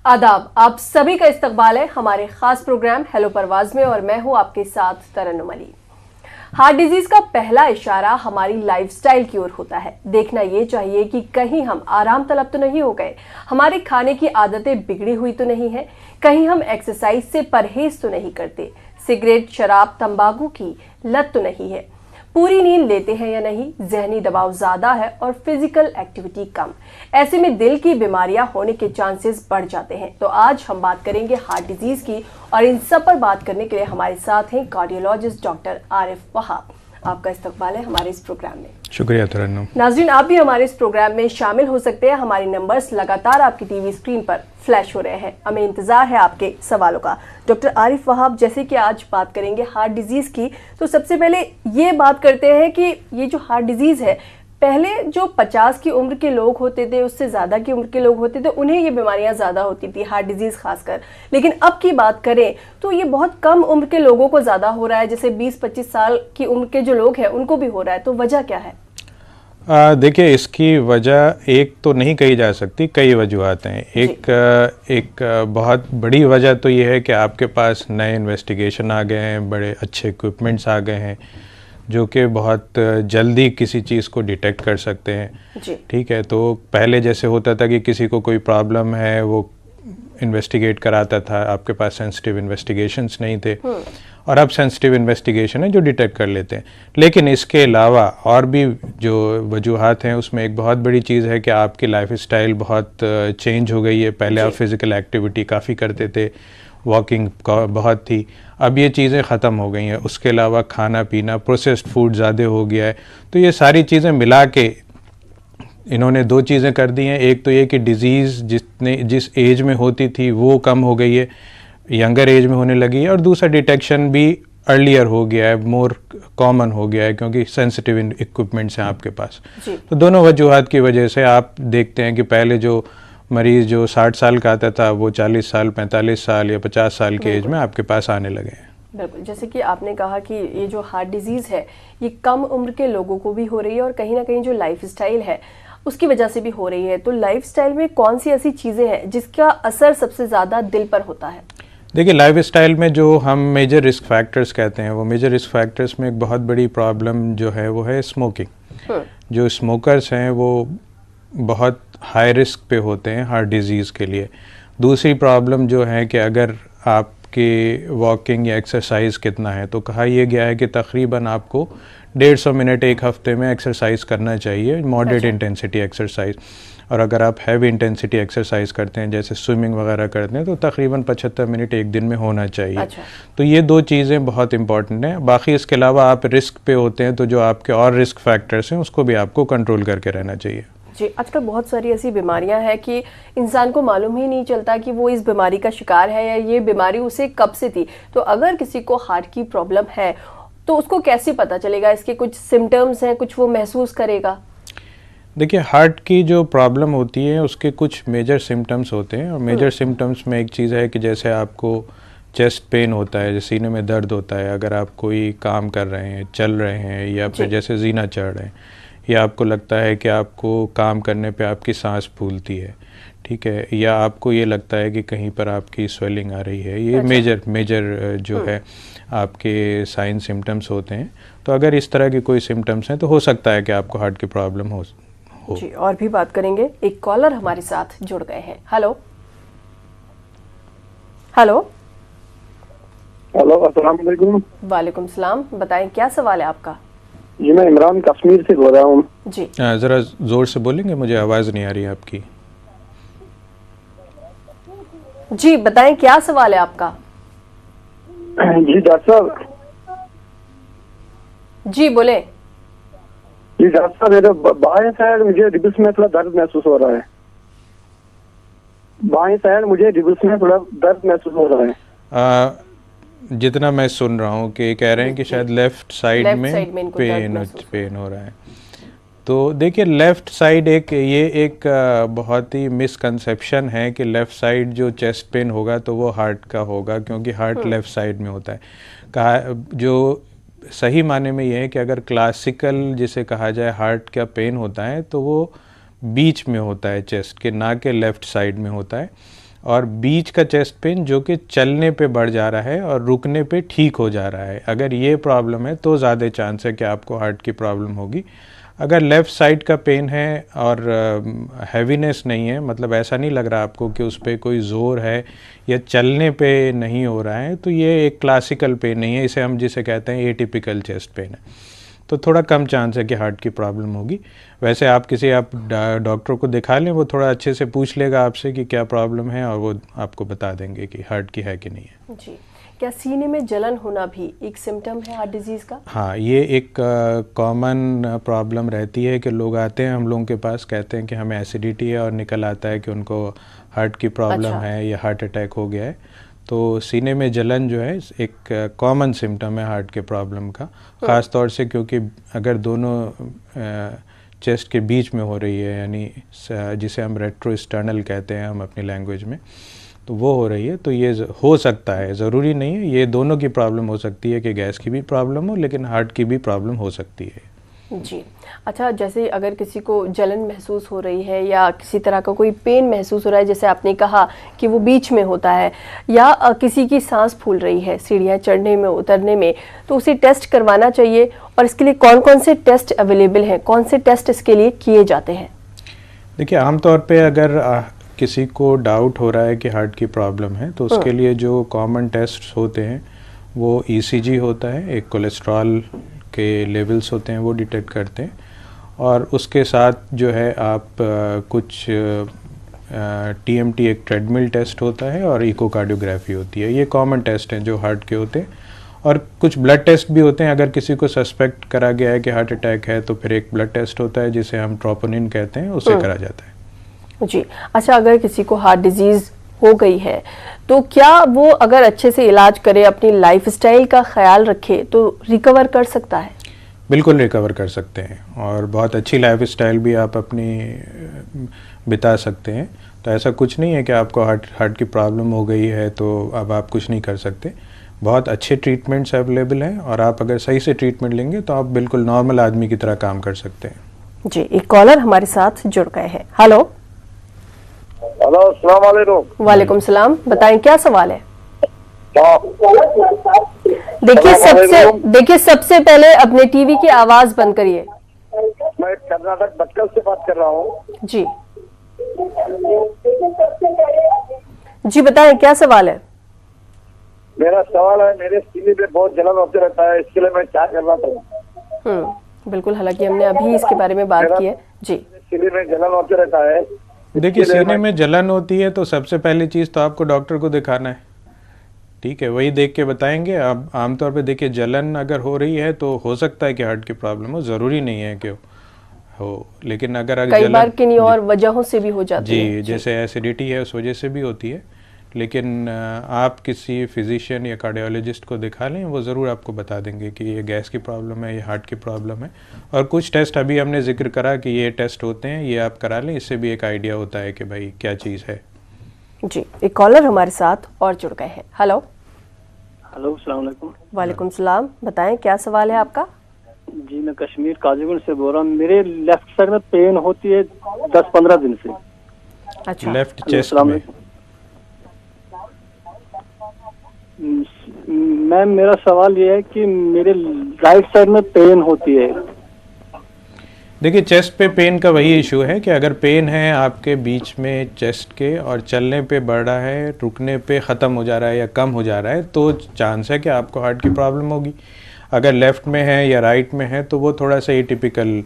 आदाब, आप सभी का इस्तकबाल है हमारे खास प्रोग्राम हेलो परवाज में और मैं हूं आपके साथ तरन्नुम अली। हार्ट डिजीज का पहला इशारा हमारी लाइफस्टाइल की ओर होता है। देखना ये चाहिए कि कहीं हम आराम तलब तो नहीं हो गए, हमारे खाने की आदतें बिगड़ी हुई तो नहीं है, कहीं हम एक्सरसाइज से परहेज तो नहीं करते, सिगरेट शराब तंबाकू की लत तो नहीं है, पूरी नींद लेते हैं या नहीं, जहनी दबाव ज्यादा है और फिजिकल एक्टिविटी कम। ऐसे में दिल की बीमारियां होने के चांसेस बढ़ जाते हैं। तो आज हम बात करेंगे हार्ट डिजीज की और इन सब पर बात करने के लिए हमारे साथ हैं कार्डियोलॉजिस्ट डॉक्टर आरिफ वहाब। आपका इस्तकबाल है हमारे इस प्रोग्राम में। शुक्रिया तरन्नुम। नाज़रीन, आप भी हमारे इस प्रोग्राम में शामिल हो सकते हैं। हमारे नंबर्स लगातार आपकी टीवी स्क्रीन पर फ्लैश हो रहे हैं, हमें इंतजार है आपके सवालों का। डॉक्टर आरिफ वहाब, जैसे कि आज बात करेंगे हार्ट डिजीज की, तो सबसे पहले ये बात करते हैं कि ये जो हार्ट डिजीज है, पहले जो 50 की उम्र के लोग होते थे, उससे ज्यादा की उम्र के लोग होते थे, उन्हें ये बीमारियां ज्यादा होती थी, हार्ट डिजीज खासकर। लेकिन अब की बात करें तो ये बहुत कम उम्र के लोगों को ज्यादा हो रहा है, जैसे 20-25 साल की उम्र के जो लोग हैं उनको भी हो रहा है। तो वजह क्या है? देखिए, इसकी वजह एक तो नहीं कही जा सकती, कई वजूहत हैं। एक बहुत बड़ी वजह तो ये है कि आपके पास नए इन्वेस्टिगेशन आ गए हैं, बड़े अच्छे इक्विपमेंट्स आ गए हैं जो कि बहुत जल्दी किसी चीज़ को डिटेक्ट कर सकते हैं। ठीक है, तो पहले जैसे होता था कि किसी को कोई प्रॉब्लम है वो इन्वेस्टिगेट कराता था, आपके पास सेंसिटिव इन्वेस्टिगेशंस नहीं थे, और अब सेंसिटिव इन्वेस्टिगेशन है जो डिटेक्ट कर लेते हैं। लेकिन इसके अलावा और भी जो वजूहात हैं, उसमें एक बहुत बड़ी चीज़ है कि आपकी लाइफस्टाइल बहुत चेंज हो गई है। पहले आप फिज़िकल एक्टिविटी काफ़ी करते थे, वॉकिंग बहुत थी, अब ये चीज़ें ख़त्म हो गई हैं। उसके अलावा खाना पीना, प्रोसेस्ड फूड ज़्यादा हो गया है। तो ये सारी चीज़ें मिला के इन्होंने दो चीज़ें कर दी हैं। एक तो ये कि डिज़ीज़ जिस एज में होती थी वो कम हो गई है, यंगर एज में होने लगी है, और दूसरा डिटेक्शन भी अर्लियर हो गया है, मोर कॉमन हो गया है, क्योंकि सेंसिटिव इक्विपमेंट्स हैं आपके पास। तो दोनों वजूहात की वजह से आप देखते हैं कि पहले जो मरीज़ जो 60 साल का आता था वो 40 साल, 45 साल या 50 साल के एज में आपके पास आने लगे हैं। बिल्कुल, जैसे कि आपने कहा कि ये जो हार्ट डिजीज़ है ये कम उम्र के लोगों को भी हो रही है और कहीं ना कहीं जो लाइफस्टाइल है उसकी वजह से भी हो रही है। तो लाइफस्टाइल में कौन सी ऐसी चीज़ें हैं जिसका असर सबसे ज़्यादा दिल पर होता है? देखिए, लाइफस्टाइल में जो हम मेजर रिस्क फैक्टर्स कहते हैं, वो मेजर रिस्क फैक्टर्स में एक बहुत बड़ी प्रॉब्लम जो है वो है स्मोकिंग। जो स्मोकर्स हैं वो बहुत हाई रिस्क पे होते हैं हार्ट डिजीज़ के लिए। दूसरी प्रॉब्लम जो है कि अगर आपके वॉकिंग या एक्सरसाइज कितना है, तो कहा यह गया है कि तकरीबन आपको 150 मिनट एक हफ्ते में एक्सरसाइज करना चाहिए, मॉडरेट इंटेंसिटी एक्सरसाइज। और अगर आप हैवी इंटेंसिटी एक्सरसाइज करते हैं, जैसे स्विमिंग वगैरह करते हैं, तो तकरीबन 75 मिनट एक दिन में होना चाहिए। तो ये दो चीज़ें बहुत इंपॉर्टेंट हैं। बाकी इसके अलावा आप रिस्क पे होते हैं तो जो आपके और रिस्क फैक्टर्स हैं उसको भी आपको कंट्रोल करके रहना चाहिए। जी, आजकल बहुत सारी ऐसी बीमारियां हैं कि इंसान को मालूम ही नहीं चलता कि वो इस बीमारी का शिकार है या ये बीमारी उसे कब से थी। तो अगर किसी को हार्ट की प्रॉब्लम है तो उसको कैसे पता चलेगा? इसके कुछ सिम्टम्स हैं, कुछ वो महसूस करेगा? देखिए, हार्ट की जो प्रॉब्लम होती है उसके कुछ मेजर सिम्टम्स होते हैं, और मेजर सिम्टम्स में एक चीज़ है कि जैसे आपको चेस्ट पेन होता है, जैसे सीने में दर्द होता है अगर आप कोई काम कर रहे हैं, चल रहे हैं, या फिर जैसे जीना चढ़ रहे हैं, या आपको लगता है कि आपको काम करने पे आपकी सांस फूलती है, ठीक है, या आपको ये लगता है कि कहीं पर आपकी स्वेलिंग आ रही है। ये मेजर जो है आपके साइन सिम्टम्स होते हैं। तो अगर इस तरह के कोई सिम्टम्स हैं तो हो सकता है कि आपको हार्ट की प्रॉब्लम हो। जी, और भी बात करेंगे। एक कॉलर हमारे साथ जुड़ गए हैं। हेलो हेलो हेलो, अस्सलाम वालेकुम। वालेकुम सलाम, बताएं क्या सवाल है आपका? जी, मैं इमरान कश्मीर से बोल रहा हूँ। जी, ज़रा ज़ोर से बोलेंगे, मुझे आवाज़ नहीं आ रही है आपकी। जी बताएं क्या सवाल है आपका? जी डॉक्टर साहब। जी बोले। जी डॉक्टर साहब, मेरे बाएं साइड मुझे रिब्स में थोड़ा दर्द महसूस हो रहा है। बाएं साइड मुझे रिब्स में थोड़ा दर्द महसूस हो रहा है। जितना मैं सुन रहा हूँ कि कह रहे हैं कि शायद लेफ्ट साइड में पेन हो रहा है। तो देखिए, लेफ़्ट साइड एक बहुत ही मिसकंसेप्शन है कि लेफ़्ट साइड जो चेस्ट पेन होगा तो वो हार्ट का होगा, क्योंकि हार्ट लेफ़्ट साइड में होता है। जो सही माने में ये है कि अगर क्लासिकल जिसे कहा जाए हार्ट का पेन होता है तो वो बीच में होता है चेस्ट के, ना कि लेफ़्ट साइड में होता है। और बीच का चेस्ट पेन जो कि चलने पे बढ़ जा रहा है और रुकने पे ठीक हो जा रहा है, अगर ये प्रॉब्लम है तो ज़्यादा चांस है कि आपको हार्ट की प्रॉब्लम होगी। अगर लेफ़्ट साइड का पेन है और हैवीनेस नहीं है, मतलब ऐसा नहीं लग रहा आपको कि उस पर कोई ज़ोर है या चलने पे नहीं हो रहा है, तो ये एक क्लासिकल पेन नहीं है, इसे हम जिसे कहते हैं एटिपिकल चेस्ट पेन है, तो थोड़ा कम चांस है कि हार्ट की प्रॉब्लम होगी। वैसे आप डॉक्टर को दिखा लें, वो थोड़ा अच्छे से पूछ लेगा आपसे कि क्या प्रॉब्लम है और वो आपको बता देंगे कि हार्ट की है कि नहीं है। जी, क्या सीने में जलन होना भी एक सिम्टम है हार्ट डिजीज़ का? हाँ, ये एक कॉमन प्रॉब्लम रहती है कि लोग आते हैं हम लोगों के पास, कहते हैं कि हमें एसिडिटी है और निकल आता है कि उनको हार्ट की प्रॉब्लम है या हार्ट अटैक हो गया है। तो सीने में जलन जो है एक कॉमन सिम्टम है हार्ट के प्रॉब्लम का, ख़ास तौर से क्योंकि अगर दोनों चेस्ट के बीच में हो रही है, यानी जिसे हम रेट्रोस्टर्नल कहते हैं हम अपनी लैंग्वेज में, तो वो हो रही है, तो ये हो सकता है, ज़रूरी नहीं है, ये दोनों की प्रॉब्लम हो सकती है कि गैस की भी प्रॉब्लम हो लेकिन हार्ट की भी प्रॉब्लम हो सकती है। जी, अच्छा, जैसे अगर किसी को जलन महसूस हो रही है या किसी तरह का कोई पेन महसूस हो रहा है, जैसे आपने कहा कि वो बीच में होता है, या किसी की सांस फूल रही है सीढ़ियाँ चढ़ने में उतरने में, तो उसे टेस्ट करवाना चाहिए। और इसके लिए कौन कौन से टेस्ट अवेलेबल हैं, कौन से टेस्ट इसके लिए किए जाते हैं? देखिए, आमतौर पे अगर किसी को डाउट हो रहा है कि हार्ट की प्रॉब्लम है तो उसके लिए जो कॉमन टेस्ट होते हैं वो ईसीजी होता है, एक कोलेस्ट्रॉल के लेवल्स होते हैं वो डिटेक्ट करते हैं, और उसके साथ जो है आप कुछ टीएमटी एक ट्रेडमिल टेस्ट होता है और इकोकार्डियोग्राफी होती है। ये कॉमन टेस्ट हैं जो हार्ट के होते हैं, और कुछ ब्लड टेस्ट भी होते हैं। अगर किसी को सस्पेक्ट करा गया है कि हार्ट अटैक है तो फिर एक ब्लड टेस्ट होता है जिसे हम ट्रोपोनिन कहते हैं, उससे करा जाता है। जी, अच्छा, अगर किसी को हार्ट डिजीज़ हो गई है तो क्या वो अगर अच्छे से इलाज करे, अपनी लाइफस्टाइल का ख्याल रखे, तो रिकवर कर सकता है? बिल्कुल रिकवर कर सकते हैं, और बहुत अच्छी लाइफस्टाइल भी आप अपनी बिता सकते हैं। तो ऐसा कुछ नहीं है कि आपको हार्ट की प्रॉब्लम हो गई है तो अब आप कुछ नहीं कर सकते। बहुत अच्छे ट्रीटमेंट्स अवेलेबल हैं, और आप अगर सही से ट्रीटमेंट लेंगे तो आप बिल्कुल नॉर्मल आदमी की तरह काम कर सकते हैं। जी, एक कॉलर हमारे साथ जुड़ गए हैं। हेलो। हेलो, अस्सलाम वालेकुम। वालेकुम सलाम, बताएं क्या सवाल है? देखिए सबसे पहले अपने टीवी की आवाज बंद करिए। मैं कर्नाटक भटकल से बात कर रहा हूँ। जी जी, बताएं क्या सवाल है? मेरा सवाल है, मेरे सीने में बहुत जलन होते रहता है, इसके लिए मैं क्या करना चाहिए? बिल्कुल, हालांकि हमने अभी इसके बारे में बात की है। जी, सीने में जलन होते रहता है। देखिए, सीने में जलन होती है तो सबसे पहली चीज़ तो आपको डॉक्टर को दिखाना है, ठीक है, वही देख के बताएंगे। अब आमतौर पे देखिए, जलन अगर हो रही है तो हो सकता है कि हार्ट की प्रॉब्लम हो, ज़रूरी नहीं है कि हो, लेकिन अगर कई बार किन्हीं और वजहों से भी हो जाती है। जी, जैसे एसिडिटी है उस वजह से भी होती है, लेकिन आप किसी फिजिशियन या कार्डियोलॉजिस्ट को दिखा लें, वो ज़रूर आपको बता देंगे कि ये गैस की प्रॉब्लम है, ये हार्ट की प्रॉब्लम है। और कुछ टेस्ट अभी हमने जिक्र करा कि ये टेस्ट होते हैं, ये आप करा लें, इससे भी एक आइडिया होता है कि भाई क्या चीज़ है। जी, एक कॉलर हमारे साथ और जुड़ गए हैं। हेलो। हेलो, अस्सलाम वालेकुम। वालेकुम सलाम, बताएं क्या सवाल है आपका? जी, मैं कश्मीर काजीगुंड से बोल रहा हूँ। मेरे लेफ्ट साइड में पेन होती है 10-15 दिन से। अच्छा, लेफ्ट चेस्ट में? मैम, मेरा सवाल ये है कि मेरे राइट साइड में पेन होती है। देखिए, चेस्ट पे पेन का वही इशू है कि अगर पेन है आपके बीच में चेस्ट के और चलने पे बढ़ रहा है, रुकने पे ख़त्म हो जा रहा है या कम हो जा रहा है, तो चांस है कि आपको हार्ट की प्रॉब्लम होगी। अगर लेफ़्ट में है या राइट में है तो वो थोड़ा सा एटिपिकल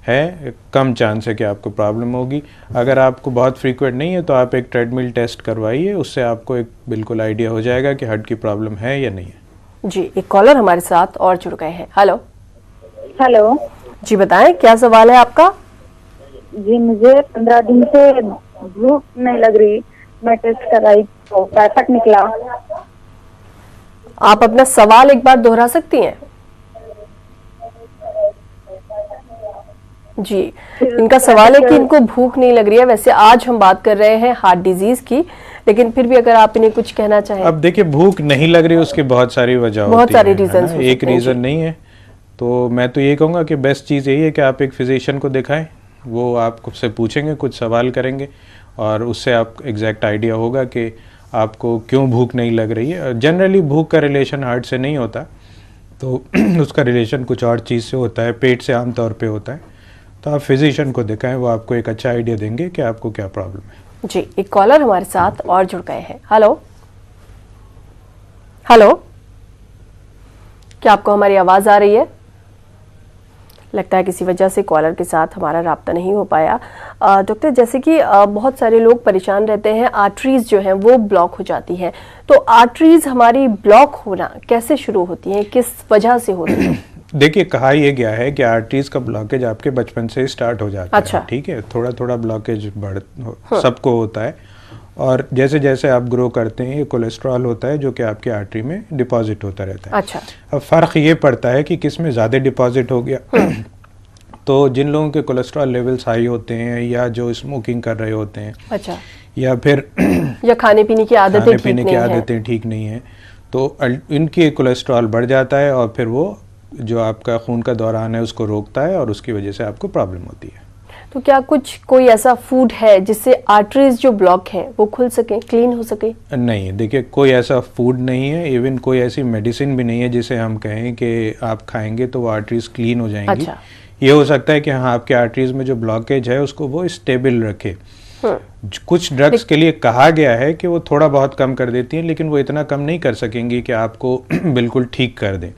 है, कम चांस है कि आपको प्रॉब्लम होगी। अगर आपको बहुत फ्रीक्वेंट नहीं है तो आप एक ट्रेडमिल टेस्ट करवाइए, उससे आपको एक बिल्कुल आइडिया हो जाएगा कि हार्ट की प्रॉब्लम है या नहीं है। जी, एक कॉलर हमारे साथ और जुड़ गए हैं। हेलो। हेलो जी, बताएं क्या सवाल है आपका? जी, मुझे 15 दिन से भूख नहीं लग रही, मैं टेस्ट कराई तो 65 निकला। आप अपना सवाल एक बार दोहरा सकती हैं? जी, इनका सवाल है कि इनको भूख नहीं लग रही है। वैसे आज हम बात कर रहे हैं हार्ट डिजीज की, लेकिन फिर भी अगर आप इन्हें कुछ कहना चाहें। अब देखिए, भूख नहीं लग रही उसकी बहुत सारी वजह होती है, बहुत सारे रीजन, एक रीज़न नहीं है। तो मैं तो ये कहूँगा कि बेस्ट चीज़ यही है कि आप एक फिजिशियन को दिखाएं, वो आपसे पूछेंगे, कुछ सवाल करेंगे, और उससे आप एग्जैक्ट आइडिया होगा कि आपको क्यों भूख नहीं लग रही है। जनरली भूख का रिलेशन हार्ट से नहीं होता, तो उसका रिलेशन कुछ और चीज़ से होता है, पेट से आमतौर पे होता है। तो आप फिजिशियन को दिखाएं, वो आपको एक अच्छा आइडिया देंगे कि आपको क्या प्रॉब्लम है। जी, एक कॉलर हमारे साथ और जुड़ गए हैं। हेलो हेलो, क्या आपको हमारी आवाज़ आ रही है? लगता है किसी वजह से कॉलर के साथ हमारा राब्ता नहीं हो पाया। डॉक्टर, जैसे कि बहुत सारे लोग परेशान रहते हैं, आर्टरीज जो हैं वो ब्लॉक हो जाती हैं, तो आर्टरीज हमारी ब्लॉक होना कैसे शुरू होती हैं, किस वजह से होती है? देखिए, कहा यह गया है कि आर्टरीज का ब्लॉकेज आपके बचपन से स्टार्ट हो जाता अच्छा। है, ठीक है। थोड़ा थोड़ा ब्लॉकेज सबको होता है, और जैसे जैसे आप ग्रो करते हैं ये कोलेस्ट्रॉल होता है जो कि आपके आर्टरी में डिपॉजिट होता रहता है। अच्छा। अब फ़र्क ये पड़ता है कि किस में ज़्यादा डिपॉजिट हो गया। तो जिन लोगों के कोलेस्ट्रॉल लेवल्स हाई होते हैं, या जो स्मोकिंग कर रहे होते हैं, अच्छा, या फिर या खाने पीने की आदतें ठीक नहीं है, तो इनके कोलेस्ट्रॉल बढ़ जाता है, और फिर वो जो आपका खून का दौरान है उसको रोकता है, और उसकी वजह से आपको प्रॉब्लम होती है। तो क्या कोई ऐसा फूड है जिससे आर्टरीज जो ब्लॉक हैं वो खुल सके, क्लीन हो सके? नहीं, देखिए, कोई ऐसा फूड नहीं है, इवन कोई ऐसी मेडिसिन भी नहीं है जिसे हम कहें कि आप खाएंगे तो वो आर्टरीज क्लीन हो जाएंगी। अच्छा। ये हो सकता है कि हाँ, आपके आर्टरीज में जो ब्लॉकेज है उसको वो स्टेबल रखे। कुछ ड्रग्स के लिए कहा गया है कि वो थोड़ा बहुत कम कर देती हैं, लेकिन वो इतना कम नहीं कर सकेंगी कि आपको बिल्कुल ठीक कर दें।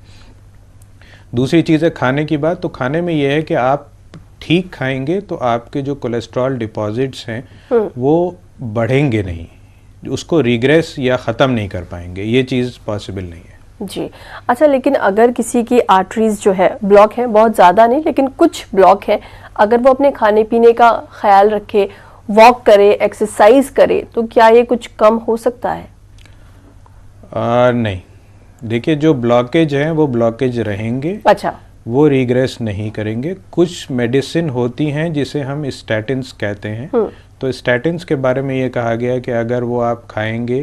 दूसरी चीज़ है खाने की बात। तो खाने में ये है कि आप ठीक खाएंगे तो आपके जो कोलेस्ट्रॉल डिपॉजिट्स हैं वो बढ़ेंगे नहीं, उसको रिग्रेस या ख़त्म नहीं कर पाएंगे। ये चीज़ पॉसिबल नहीं है। जी, अच्छा, लेकिन अगर किसी की आर्टरीज जो है ब्लॉक है, बहुत ज़्यादा नहीं लेकिन कुछ ब्लॉक है, अगर वो अपने खाने पीने का ख्याल रखे, वॉक करे, एक्सरसाइज करे, तो क्या ये कुछ कम हो सकता है? नहीं, देखिए, जो ब्लॉकेज हैं वो ब्लॉकेज रहेंगे। अच्छा। वो रिग्रेस नहीं करेंगे। कुछ मेडिसिन होती हैं जिसे हम स्टैटिन्स कहते हैं, तो स्टैटिन्स के बारे में ये कहा गया है कि अगर वो आप खाएंगे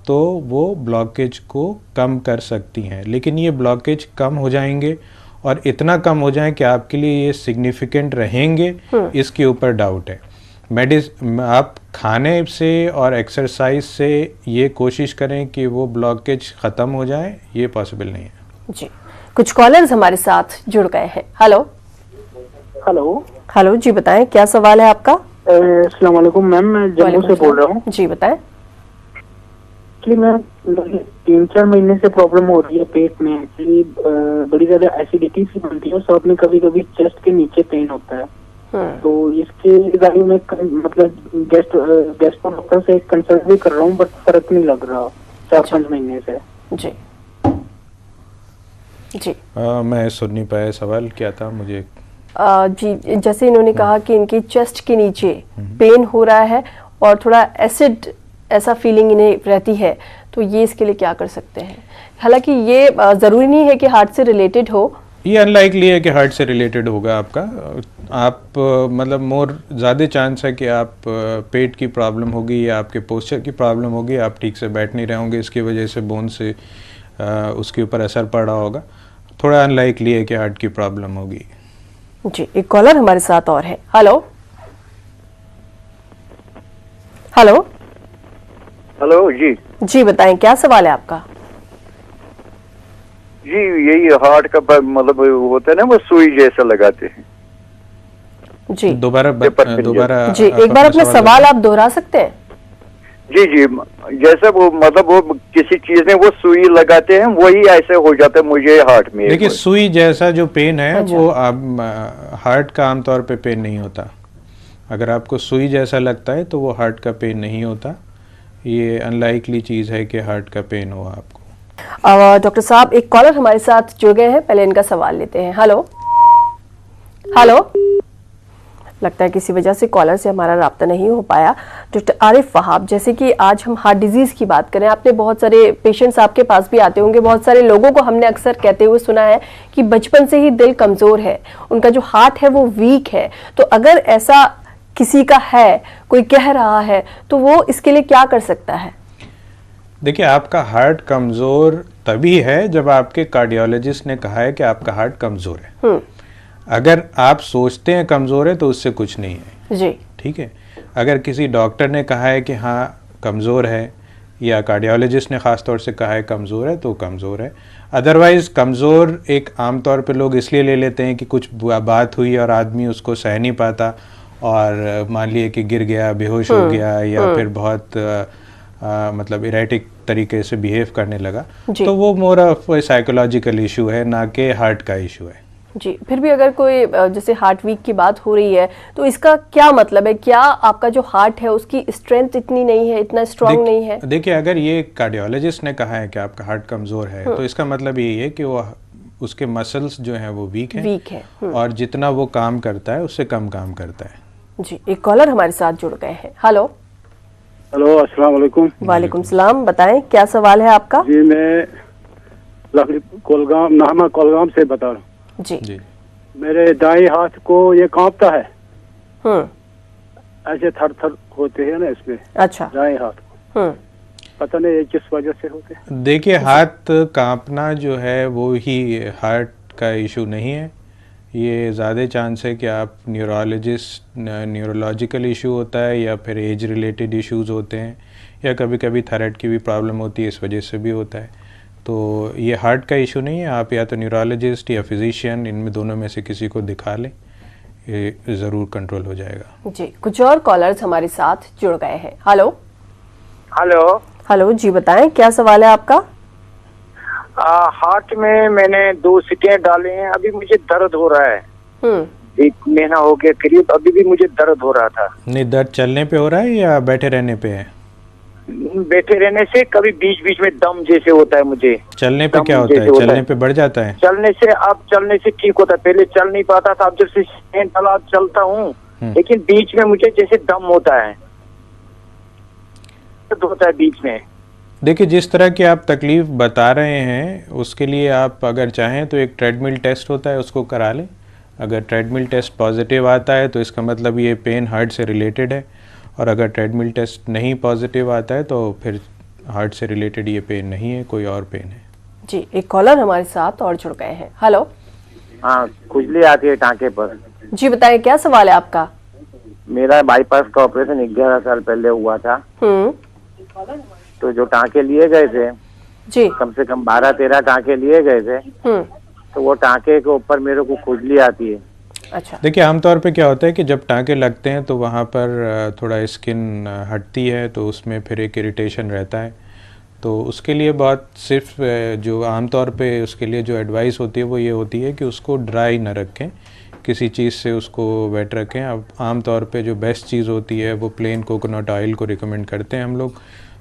तो वो ब्लॉकेज को कम कर सकती हैं, लेकिन ये ब्लॉकेज कम हो जाएंगे, और इतना कम हो जाए कि आपके लिए ये सिग्निफिकेंट रहेंगे, इसके ऊपर डाउट है। आप खाने से और एक्सरसाइज से ये कोशिश करें कि वो ब्लॉकेज ख़त्म हो जाए, ये पॉसिबल नहीं है। जी, कुछ कॉलर्स हमारे साथ जुड़ गए हैं। हेलो हेलो, जी बताएं, क्या सवाल है आपका? अस्सलाम वालेकुम मैम, मैं जम्मू से बोल रहा हूँ। जी बताएं। मैं 3-4 महीने से प्रॉब्लम हो रही है पेट में। एक्चुअली बड़ी ज्यादा एसिडिटी सी बनती है, साथ में कभी कभी चेस्ट के नीचे पेन होता है। तो इसके रिगार्डिंग में मतलब गैस्ट्रो डॉक्टर से कंसल्ट भी कर रहा हूँ, बट फर्क नहीं लग रहा 4-5 महीने से। जी जी, मैं सुन नहीं पाया, सवाल क्या था मुझे? जी, जैसे इन्होंने कहा कि इनकी चेस्ट के नीचे पेन हो रहा है और थोड़ा एसिड ऐसा फीलिंग इन्हें रहती है, तो ये इसके लिए क्या कर सकते हैं? हालांकि ये ज़रूरी नहीं है कि हार्ट से रिलेटेड हो, ये अनलाइकली है कि हार्ट से रिलेटेड होगा आपका। आप मतलब ज़्यादा चांस है कि आप पेट की प्रॉब्लम होगी या आपके पोस्चर की प्रॉब्लम होगी, आप ठीक से बैठ नहीं रहे होंगे, इसकी वजह से बोन से उसके ऊपर असर पड़ा होगा। थोड़ा अनलाइकली है कि हार्ट की प्रॉब्लम होगी। जी, एक कॉलर हमारे साथ और है। हेलो हेलो हेलो जी बताएं, क्या सवाल है आपका? जी, यही हार्ट का मतलब होता है ना, वो सुई जैसा लगाते हैं। जी, दोबारा जी, एक बार अपना सवाल आप दोहरा सकते हैं? जी, जैसे वो मतलब वो किसी चीज में वो सुई लगाते हैं, वही ऐसे हो जाता है मुझे हार्ट में। देखिए, सुई जैसा जो पेन है वो हार्ट का आमतौर पे पेन नहीं होता। अगर आपको सुई जैसा लगता है तो वो हार्ट का पेन नहीं होता। ये अनलाइकली चीज़ है कि हार्ट का पेन हो आपको। डॉक्टर साहब, एक कॉलर हमारे साथ जुड़ गए हैं, पहले इनका सवाल लेते हैं। हेलो, लगता है किसी वजह से कॉलर से हमारा राब्ता नहीं हो पाया। डॉक्टर आरिफ वहाब, जैसे कि आज हम हार्ट डिजीज की बात करें, आपने बहुत सारे पेशेंट्स आपके पास भी आते होंगे, बहुत सारे लोगों को हमने अक्सर कहते हुए सुना है कि बचपन से ही दिल कमजोर है, उनका जो हार्ट है वो वीक है। तो अगर ऐसा किसी का है, कोई कह रहा है, तो वो इसके लिए क्या कर सकता है? देखिए, आपका हार्ट कमज़ोर तभी है जब आपके कार्डियोलॉजिस्ट ने कहा है कि आपका हार्ट कमज़ोर है। अगर आप सोचते हैं कमज़ोर है तो उससे कुछ नहीं है। जी, ठीक है। अगर किसी डॉक्टर ने कहा है कि हाँ कमज़ोर है, या कार्डियोलॉजिस्ट ने ख़ास तौर से कहा है कमज़ोर है, तो कमज़ोर है। अदरवाइज़ कमज़ोर एक आम तौर पे लोग इसलिए ले लेते हैं कि कुछ बात हुई और आदमी उसको सह नहीं पाता, और मान लिए कि गिर गया, बेहोश हो गया, या फिर बहुत मतलब इरेटिक तरीके से बिहेव करने लगा, तो वो मोर ऑफ साइकोलॉजिकल इशू है, ना कि हार्ट का इशू है। जी, फिर भी अगर कोई जैसे हार्ट वीक की बात हो रही है तो इसका क्या मतलब है? क्या आपका जो हार्ट है उसकी स्ट्रेंथ इतनी नहीं है, इतना स्ट्रांग नहीं है? देखिए, अगर ये कार्डियोलॉजिस्ट ने कहा है कि आपका हार्ट कमज़ोर है, तो इसका मतलब यही है कि वो उसके मसल्स जो हैं वो वीक हैं, और जितना वो काम करता है उससे कम काम करता है। जी, एक कॉलर हमारे साथ जुड़ गए हैं। हेलो। हेलो, अस्सलाम वालेकुम। वालेकुम सलाम, बताएं क्या सवाल है आपका? जी, मैं कोलगाम से बता रहा हूँ। जी। मेरे दाएं हाथ को ये कांपता है, ऐसे थर थर होते हैं ना इसमें। अच्छा। दाएं हाथ पता नहीं ये किस वजह से होते हैं। देखिए, हाथ कांपना जो है वो ही हार्ट का इशू नहीं है। ये ज़्यादा चांस है कि आप न्यूरोलॉजिकल इशू होता है, या फिर एज रिलेटेड इश्यूज होते हैं, या कभी कभी थायराइड की भी प्रॉब्लम होती है, इस वजह से भी होता है। तो ये हार्ट का इशू नहीं है। आप या तो न्यूरोलॉजिस्ट या फिजिशियन, इनमें दोनों में से किसी को दिखा लें, ये ज़रूर कंट्रोल हो जाएगा। जी, कुछ और कॉलर्स हमारे साथ जुड़ गए हैं। हेलो। हेलो जी, बताएं क्या सवाल है आपका? हार्ट में मैंने 2 सीटें डाले हैं, अभी मुझे दर्द हो रहा है। 1 महीना हो गया करीब, अभी भी मुझे दर्द हो रहा था। नहीं, दर्द चलने पे हो रहा है या बैठे रहने पे है? बैठे रहने से, कभी बीच बीच में दम जैसे होता है मुझे। चलने पे क्या होता है? चलने पे बढ़ जाता है? चलने से ठीक होता है, पहले चल नहीं पाता था, अब जब से डाला चलता हूँ, लेकिन बीच में मुझे जैसे दम होता है, होता है बीच में। देखिए, जिस तरह की आप तकलीफ बता रहे हैं उसके लिए आप अगर चाहें तो एक ट्रेडमिल टेस्ट होता है, उसको करा लें। अगर ट्रेडमिल टेस्ट पॉजिटिव आता है तो इसका मतलब ये पेन हार्ट से रिलेटेड है, और अगर ट्रेडमिल टेस्ट नहीं पॉजिटिव आता है तो फिर हार्ट से रिलेटेड ये पेन नहीं है, कोई और पेन है। जी, एक कॉलर हमारे साथ और जुड़ गए हैं। हेलो। हाँ, खुजली आती है टांके पर। जी, बताएं क्या सवाल है आपका? मेरा बाईपास का ऑपरेशन 11 साल पहले हुआ था। तो जो टांके लिए गए थे, जी, कम से कम 12-13 टांके लिए गए थे, तो वो टांके के ऊपर मेरे को खुजली आती है। अच्छा। देखिए, आमतौर पे क्या होता है कि जब टांके लगते हैं तो वहाँ पर थोड़ा स्किन हटती है, तो उसमें फिर एक इरिटेशन रहता है। तो उसके लिए बहुत सिर्फ जो आमतौर पे उसके लिए जो एडवाइस होती है वो ये होती है कि उसको ड्राई ना रखें, किसी चीज़ से उसको वेट रखें। अब आमतौर पे जो बेस्ट चीज़ होती है वो प्लेन कोकोनट ऑयल को रिकमेंड करते हैं हम लोग।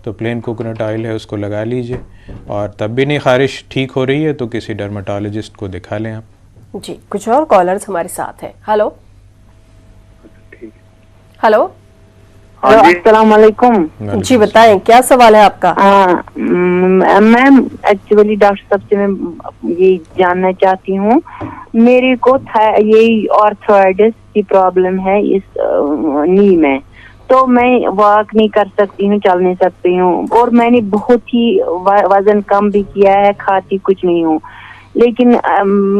तो प्लेन कोकोनट ऑयल है, उसको लगा लीजिए, और तब भी नहीं खारिश ठीक हो रही है तो किसी डर्माटोलॉजिस्ट को दिखा लें आप। जी, कुछ और कॉलर्स हमारे साथ हैं। हेलो। हेलो। अस्सलाम वालेकुम। जी, बताएं क्या सवाल है आपका? मैम, एक्चुअली डॉक्टर साहब से मैं ये जानना चाहती हूँ, मेरे को यही ऑर्थराइटिस की प्रॉब्लम है इस नी में, तो मैं वॉक नहीं कर सकती हूँ, चल नहीं सकती हूँ, और मैंने बहुत ही वजन कम भी किया है, खाती कुछ नहीं हूँ, लेकिन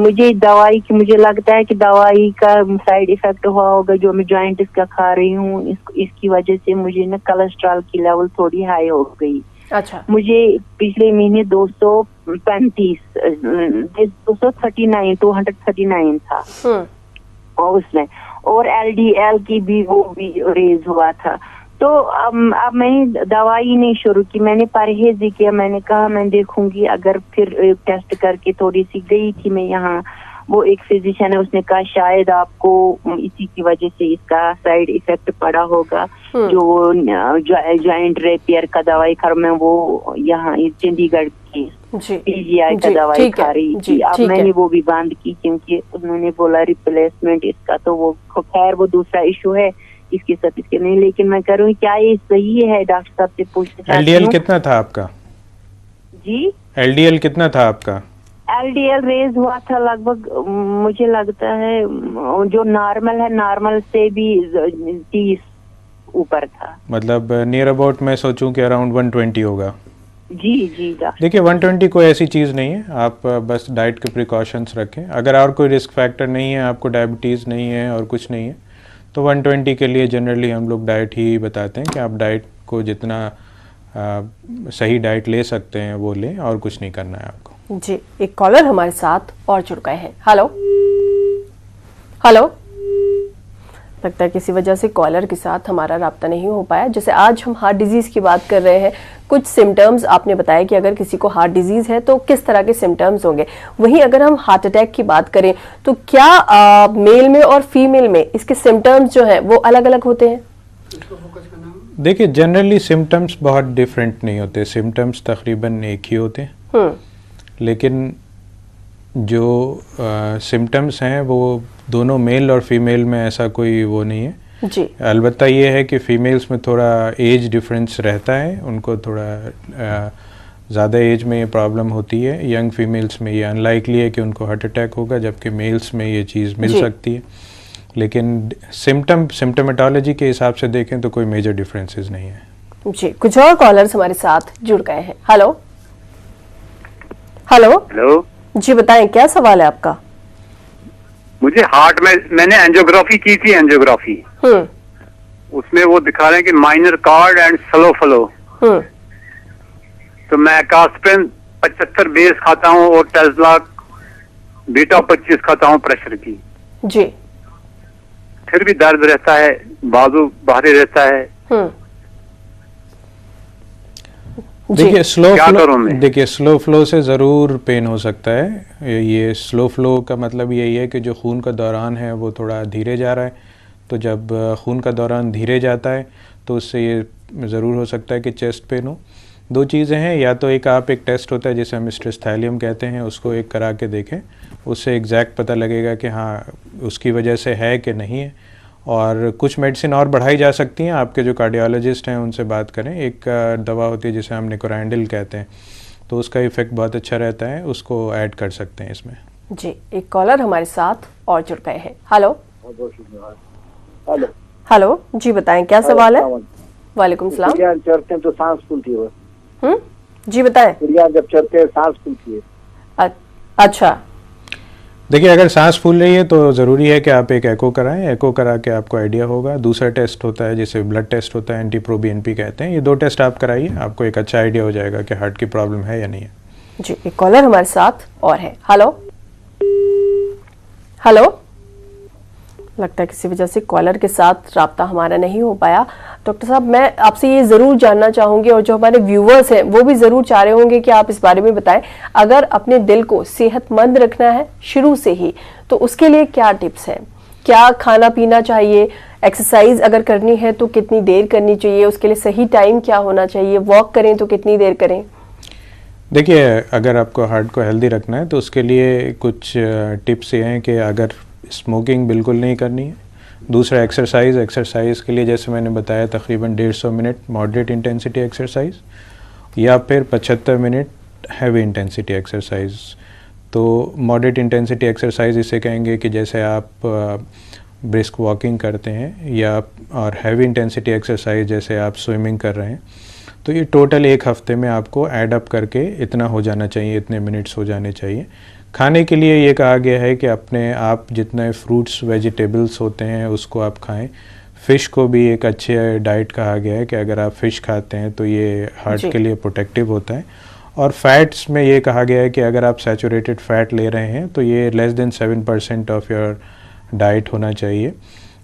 मुझे दवाई की, मुझे लगता है कि दवाई का साइड इफेक्ट हुआ होगा जो मैं जॉइंट इसका खा रही हूँ, इसकी वजह से मुझे ना कोलेस्ट्रॉल की लेवल थोड़ी हाई हो गई। अच्छा। मुझे पिछले महीने 239 था और उसमें, और LDL की भी वो भी रेज हुआ था। तो अब मैंने दवाई नहीं शुरू की, मैंने परहेज ही किया। मैंने कहा मैं देखूंगी, अगर फिर टेस्ट करके थोड़ी सी गई थी मैं यहाँ, वो एक फिजिशियन है, उसने कहा शायद आपको इसी की वजह से इसका साइड इफेक्ट पड़ा होगा, जो जॉइंट रिपेयर का दवाई खा मैं वो यहाँ चंडीगढ़ की PGI का दवाई खा रही थी। अब मैंने वो भी बंद की क्योंकि उन्होंने बोला रिप्लेसमेंट इसका, तो वो खैर वो दूसरा इशू है, इसके साथ इसके नहीं, लेकिन मैं कह रही हूँ क्या ये सही है? डॉक्टर साहब से पूछना चाहती हूँ। LDL कितना था आपका? जी, LDL कितना था आपका? LDL रेज हुआ था लगभग, मुझे लगता है जो नॉर्मल है, नॉर्मल से भी 30 ऊपर था। मतलब नियर अबाउट मैं सोचूं कि अराउंड 120 होगा। जी डॉक्टर। देखिए, 120 कोई ऐसी चीज़ नहीं है, आप बस डाइट के प्रिकॉशंस रखें। अगर और कोई रिस्क फैक्टर नहीं है, आपको डायबिटीज़ नहीं है और कुछ नहीं है, तो 120 के लिए जनरली हम लोग डाइट ही बताते हैं कि आप डाइट को जितना सही डाइट ले सकते हैं वो लें और कुछ नहीं करना है आपको। जी, एक कॉलर हमारे साथ और जुड़ गए हैं। हेलो हेलो, लगता है किसी वजह से कॉलर के साथ हमारा राब्ता नहीं हो पाया। जैसे आज हम हार्ट डिजीज की बात कर रहे हैं, कुछ सिम्टम्स आपने बताया कि अगर किसी को हार्ट डिजीज है तो किस तरह के सिम्टम्स होंगे। वहीं अगर हम हार्ट अटैक की बात करें तो क्या मेल में और फीमेल में इसके सिम्टम्स जो हैं वो अलग अलग होते हैं? देखिए जनरली सिम्टम्स बहुत डिफरेंट नहीं होते, सिम्टम्स तकरीबन एक ही होते हैं, लेकिन जो सिम्टम्स हैं वो दोनों मेल और फीमेल में ऐसा कोई वो नहीं है जी। अलबत्ता ये है कि फीमेल्स में थोड़ा एज डिफरेंस रहता है, उनको थोड़ा ज़्यादा एज में ये प्रॉब्लम होती है। यंग फीमेल्स में ये अनलाइकली है कि उनको हार्ट अटैक होगा, जबकि मेल्स में ये चीज़ मिल सकती है। लेकिन सिम्टमेटोलॉजी के हिसाब से देखें तो कोई मेजर डिफरेंसेस नहीं है। जी, कुछ और कॉलर्स हमारे साथ जुड़ गए हैं। हेलो हेलो हेलो जी, बताएं क्या सवाल है आपका? मुझे हार्ट में मैंने एंजियोग्राफी की थी, एंजियोग्राफी उसमें वो दिखा रहे हैं कि minor card and slow flow. तो मैं कास्पेन 75 बेस खाता हूँ और टेस्ला बीटा 25 खाता हूँ प्रेशर की जी। फिर भी दर्द रहता है, बाजू भारी रहता है। देखिए स्लो फ्लो से ज़रूर पेन हो सकता है। ये स्लो फ्लो का मतलब यही है कि जो खून का दौरान है वो थोड़ा धीरे जा रहा है। तो जब खून का दौरान धीरे जाता है तो उससे ये ज़रूर हो सकता है कि चेस्ट पेन हो। दो चीज़ें हैं, या तो एक टेस्ट होता है जिसे हम स्ट्रेस्थैलियम कहते हैं, उसको एक करा के देखें, उससे एग्जैक्ट पता लगेगा कि हाँ उसकी वजह से है कि नहीं है। और कुछ मेडिसिन और बढ़ाई जा सकती हैं, आपके जो कार्डियोलॉजिस्ट हैं उनसे बात करें। एक दवा होती है जिसे हम निकोराइंडिल कहते हैं, तो उसका इफ़ेक्ट बहुत अच्छा रहता है, उसको ऐड कर सकते हैं इसमें। जी, एक कॉलर हमारे साथ और जुड़ गए हैं। हेलो हेलो हेलो जी, बताएं क्या सवाल है? वालेकुम सलाम। चढ़ते हैं तो सांस फूलती है। जी बताएं। जब चढ़ते हैं सांस फूलती है। अच्छा, देखिए अगर सांस फूल रही है तो ज़रूरी है कि आप एक एको कराएं। एको करा के आपको आइडिया होगा। दूसरा टेस्ट होता है जिसे ब्लड टेस्ट होता है, एंटी-प्रोबीएनपी कहते हैं। ये दो टेस्ट आप कराइए, आपको एक अच्छा आइडिया हो जाएगा कि हार्ट की प्रॉब्लम है या नहीं है। जी, एक कॉलर हमारे साथ और है। हेलो हेलो, लगता है किसी वजह से कॉलर के साथ राब्ता हमारा नहीं हो पाया। डॉक्टर साहब, मैं आपसे ये ज़रूर जानना चाहूँगी और जो हमारे व्यूवर्स हैं वो भी ज़रूर चाह रहे होंगे कि आप इस बारे में बताएं, अगर अपने दिल को सेहतमंद रखना है शुरू से ही तो उसके लिए क्या टिप्स हैं? क्या खाना पीना चाहिए? एक्सरसाइज अगर करनी है तो कितनी देर करनी चाहिए? उसके लिए सही टाइम क्या होना चाहिए? वॉक करें तो कितनी देर करें? देखिए अगर आपको हार्ट को हेल्दी रखना है तो उसके लिए कुछ टिप्स ये हैं कि अगर स्मोकिंग बिल्कुल नहीं करनी है। दूसरा एक्सरसाइज के लिए जैसे मैंने बताया तकरीबन 150 मिनट मॉडरेट इंटेंसिटी एक्सरसाइज या फिर 75 मिनट हैवी इंटेंसिटी एक्सरसाइज। तो मॉडरेट इंटेंसिटी एक्सरसाइज इसे कहेंगे कि जैसे आप ब्रिस्क वॉकिंग करते हैं या और हैवी इंटेंसिटी एक्सरसाइज जैसे आप स्विमिंग कर रहे हैं। तो ये टोटल एक हफ्ते में आपको ऐड अप करके इतना हो जाना चाहिए, इतने मिनट्स हो जाने चाहिए। खाने के लिए ये कहा गया है कि अपने आप जितने फ्रूट्स वेजिटेबल्स होते हैं उसको आप खाएं। फ़िश को भी एक अच्छे डाइट कहा गया है कि अगर आप फ़िश खाते हैं तो ये हार्ट के लिए प्रोटेक्टिव होता है। और फैट्स में ये कहा गया है कि अगर आप सैचुरेटेड फ़ैट ले रहे हैं तो ये less than 7% of your diet होना चाहिए।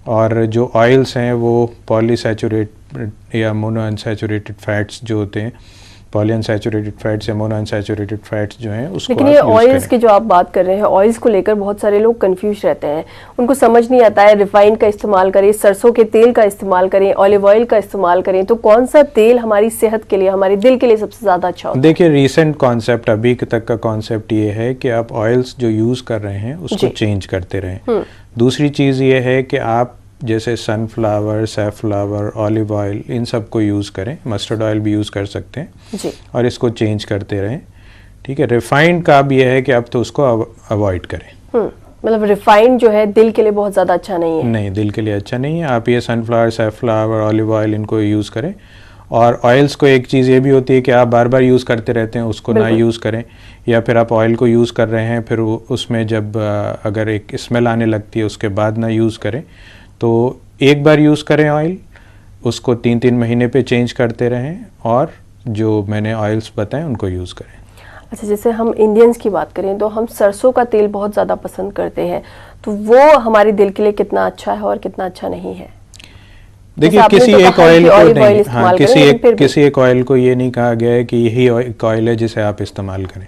और जो ऑयल्स हैं वो पॉलीसैचुरेट या मोनोअनसैचुरेटेड फैट्स जो होते हैं, पॉलीअनसैचुरेटेड फैट्स या मोनोअनसैचुरेटेड फैट्स जो हैं उसको लेकिन ये ऑयल्स की जो आप बात कर रहे हैं, ऑयल्स को लेकर बहुत सारे लोग कंफ्यूज रहते हैं। उनको समझ नहीं आता है रिफाइंड का इस्तेमाल करें, सरसों के तेल का इस्तेमाल करें, ऑलिव ऑयल का इस्तेमाल करें, तो कौन सा तेल हमारी सेहत के लिए, हमारे दिल के लिए सबसे ज़्यादा अच्छा होता है? देखिए रिसेंट कॉन्सेप्ट, अभी तक का कॉन्सेप्ट ये है कि आप ऑयल्स जो यूज़ कर रहे हैं उसको चेंज करते रहें। दूसरी चीज़ ये है कि आप जैसे सनफ्लावर, सैफफ्लावर, ऑलिव ऑयल इन सब को यूज़ करें, मस्टर्ड ऑयल भी यूज़ कर सकते हैं जी। और इसको चेंज करते रहें। ठीक है, रिफाइंड का अब ये है कि आप तो उसको अवॉइड करें। मतलब रिफाइंड जो है दिल के लिए बहुत ज़्यादा अच्छा नहीं है? नहीं, दिल के लिए अच्छा नहीं है। आप ये सनफ्लावर, सैफफ्लावर, ऑलिव ऑयल इनको यूज़ करें। और ऑयल्स को एक चीज़ ये भी होती है कि आप बार बार यूज़ करते रहते हैं, उसको ना यूज़ करें। या फिर आप ऑयल को यूज़ कर रहे हैं, फिर उसमें जब अगर एक स्मेल आने लगती है उसके बाद ना यूज़ करें। तो एक बार यूज़ करें ऑयल, उसको 3-3 महीने पे चेंज करते रहें और जो मैंने ऑयल्स बताएं उनको यूज़ करें। अच्छा, जैसे हम इंडियंस की बात करें तो हम सरसों का तेल बहुत ज़्यादा पसंद करते हैं, तो वो हमारे दिल के लिए कितना अच्छा है और कितना अच्छा नहीं है? देखिए, किसी एक ऑयल को नहीं, हाँ, किसी एक ऑयल को ये नहीं कहा गया है कि यही ऑयल है जिसे आप इस्तेमाल करें।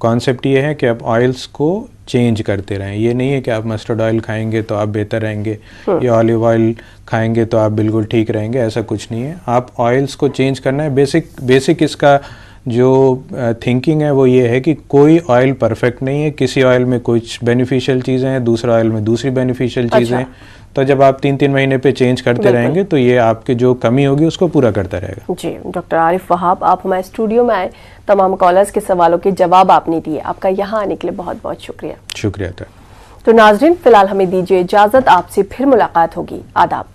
कॉन्सेप्ट ये है कि आप ऑयल्स को चेंज करते रहें। ये नहीं है कि आप मस्टर्ड ऑयल खाएंगे तो आप बेहतर रहेंगे या ऑलिव ऑयल खाएंगे तो आप बिल्कुल ठीक रहेंगे, ऐसा कुछ नहीं है। आप ऑयल्स को चेंज करना है। बेसिक इसका जो थिंकिंग है वो ये है कि कोई ऑयल परफेक्ट नहीं है। किसी ऑयल में कुछ बेनिफिशियल चीज़ें हैं, दूसरा ऑयल में दूसरी बेनिफिशियल चीज़ें हैं। तो जब आप 3-3 महीने पे चेंज करते रहेंगे तो ये आपके जो कमी होगी उसको पूरा करता रहेगा। जी, डॉक्टर आरिफ वहाब, आप हमारे स्टूडियो में आए, तमाम कॉलर्स के सवालों के जवाब आपने दिए, आपका यहाँ आने के लिए बहुत बहुत शुक्रिया। शुक्रिया था। तो नाजरीन, फिलहाल हमें दीजिए इजाजत, आपसे फिर मुलाकात होगी। आदाब।